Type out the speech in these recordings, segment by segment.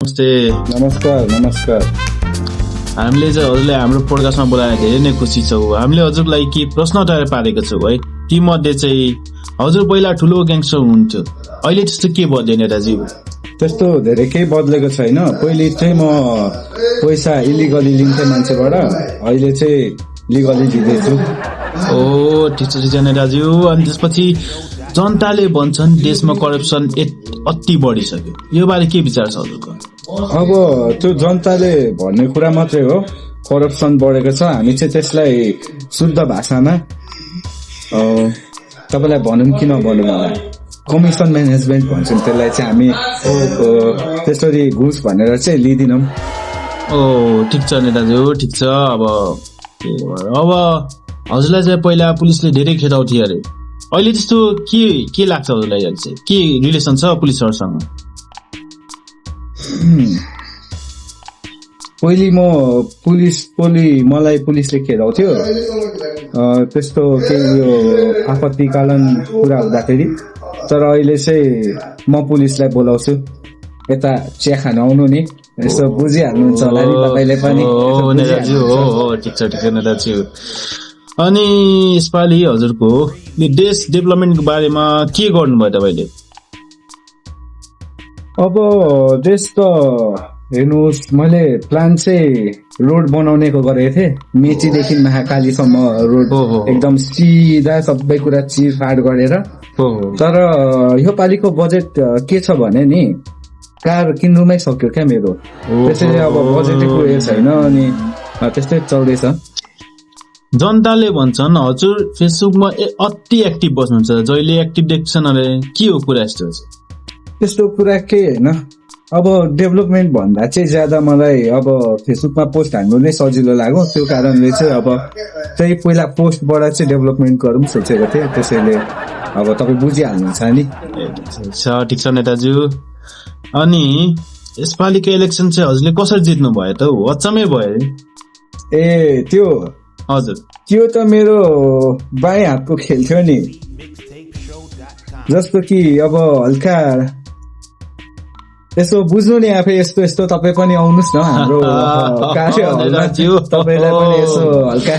नमस्ते। नमस्कार नमस्कार। हामीले चाहिँ हजुरलाई हाम्रो पोडकास्टमा बोलाएर धेरै नै खुसी छौँ। हामीले हजुरलाई के प्रश्न तयार पारेको छौँ है। ती मध्ये चाहिँ हजुर पहिला ठुलो ग्याङ्स्टर हुनुहुन्थ्यो, अहिले त्यस्तो के बद्यो नेताजी? त्यस्तो धेरै केही बदलेको छैन। पहिले चाहिँ म पैसा इलिगली लिन्थेँ मान्छेबाट, अहिले चाहिँ लिगली दिँदैछु। ठिक छ नेताजी। अनि त्यसपछि जनताले भन्छन् देशमा करप्सन अति बढिसक्यो, यो बारे के विचार छ हजुरको? अब त्यो जनताले भन्ने कुरा मात्रै हो, करप्सन बढेको छ। हामी चाहिँ त्यसलाई शुद्ध भाषामा तपाईँलाई भनौँ कि नभनौँ होला, कमिसन म्यानेजमेन्ट भन्छौँ त्यसलाई चाहिँ हामी। त्यसरी घुस भनेर चाहिँ लिँदिनौँ। ठिक छ नेताजी, ठिक छ। अब हजुरलाई चाहिँ पहिला पुलिसले धेरै खेदाउँथ्यो अरे, अहिले त्यस्तो के लाग्छ हजुरलाई? अहिले चाहिँ के रिलेसन छ पुलिसहरूसँग? पहिले मलाई पुलिसले खेदाउँथ्यो, त्यस्तो केही यो आपत्तिकालीन कुरा हुँदाखेरि। तर अहिले चाहिँ म पुलिसलाई बोलाउँछु, यता चिया खान आउनु नि, यसो बुझिहाल्नुहुन्छ होला नि तपाईँले पनि। ठिक छ नेताजी। अनि यसपालि हजुरको देश डेभलपमेन्टको बारेमा के गर्नुभयो तपाईँले? अब देश त हेर्नुहोस्, मैले प्लान चाहिँ रोड बनाउनेको गरेको थिएँ। मेचीदेखि महाकालीसम्म रोड एकदम सिधा सबै कुरा चिरफाड गरेर। तर यो पालिको बजेट के छ भने नि, कार किन्नुमै सक्यो क्या मेरो, त्यसैले अब बजेटै पुगेको छैन। अनि त्यस्तै चल्दैछ। जनताले भन्छन् हजुर फेसबुकमा अति एक्टिभ बस्नुहुन्छ, जहिले एक्टिभ देख्छन् अरे, के हो कुरा? त्यस्तो कुरा केही होइन। अब डेभलपमेन्ट भन्दा चाहिँ ज्यादा मलाई अब फेसबुकमा पोस्ट हाल्नु नै सजिलो लाग्यो। त्यो कारणले चाहिँ अब त्यही पहिला पोस्टबाट चाहिँ डेभलपमेन्ट गरौँ सोचेको थिएँ। त्यसैले अब तपाईँ बुझिहाल्नुहुन्छ नि। ठिक छ नेताजी। अनि यसपालिको इलेक्सन चाहिँ हजुरले कसरी जित्नु भयो त? अचम्मै भयो। त्यो हजुर, त्यो त मेरो बायाँ हातको खेल थियो नि। जस्तो कि अब हल्का यसो बुझ्नु नि आफै, यस्तो तपाईँ पनि आउनुहोस् न हाम्रो कार्यहलमा, तपाईँलाई पनि यसो हल्का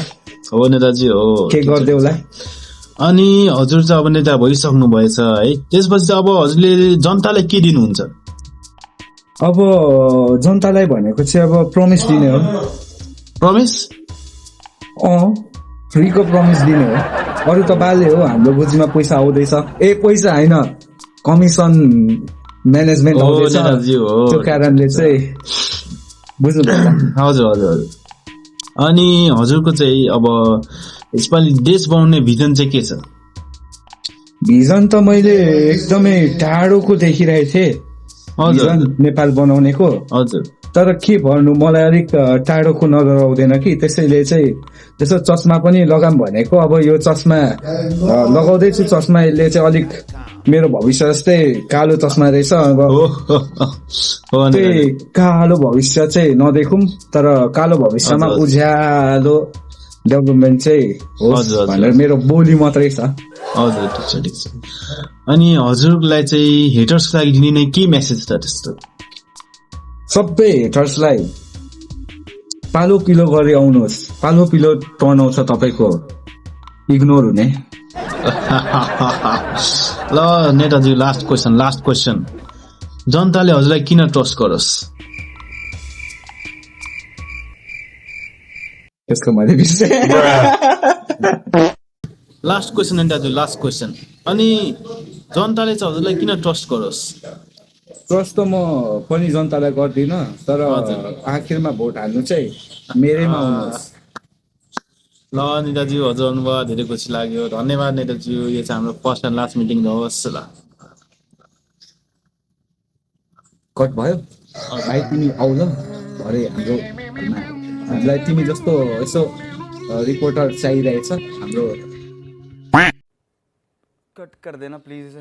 हो नेताजी, हो के गरिदेऊला। अनि हजुर चाहिँ अब नेता भइसक्नु भएछ है, त्यसपछि चाहिँ अब हजुरले जनतालाई के दिनुहुन्छ? अब जनतालाई भनेको चाहिँ अब प्रमिस दिने हो। प्रमिस? फ्रीको प्रमिस दिने हो। अरू त बाले हो, हाम्रो बुझीमा पैसा आउँदैछ। पैसा होइन, कमिसन म्यानेजमेन्ट आउँदैछ। त्यो कारणले चाहिँ बुझ्नु पर्छ। हजुर। अनि हजुरको चाहिँ अब यसपालि देश बनाउने भिजन चाहिँ के छ? भिजन त मैले एकदमै टाढोको देखिरहेको थिएँ, भिजन नेपाल बनाउनेको। हजुर। तर के भन्नु, मलाई अलिक टाढोको नजर आउँदैन कि, त्यसैले चाहिँ त्यसो चस्मा पनि लगाम भनेको। अब यो चस्मा लगाउँदैछु, चस्मा यसले चाहिँ अलिक मेरो भविष्य जस्तै कालो चस्मा रहेछ। अब त्यही कालो भविष्य चाहिँ नदेखौँ, तर कालो भविष्यमा उज्यालो डेभलपमेन्ट चाहिँ होस् भनेर मेरो बोली मात्रै छ। हजुर, ठिक छ। अनि हजुरलाई चाहिँ हेटर्सको लागि दिने के मेसेज छ त्यस्तो? सबै हेटर्सलाई पालो पिलो गरी आउनुहोस्, पालो पिलो टर्न आउँछ तपाईँको इग्नोर हुने। ल नेताजी, लास्ट क्वेसन। जनताले हजुरलाई किन ट्रस्ट गरोस्? त्यसको मैले last question Netaji, last question. अनि जनताले चाहिँ हजुरलाई किन ट्रस्ट गरोस्? ट्रस्ट त म पनि जनतालाई गर्दिनँ, तर आखिरमा भोट हाल्नु चाहिँ मेरैमा आउनुहोस्। ल नेताजी, हजुर आउनुभयो, धेरै खुसी लाग्यो। धन्यवाद नेताजी। यो चाहिँ हाम्रो फर्स्ट एन्ड लास्ट मिटिङ रहोस्। ल कट भयो भाइ, तिमी आउ ल भरे हाम्रो हामीलाई तिमी जस्तो यसो रिपोर्टर चाहिरहेछ हाम्रो। कट कर देना प्लीज।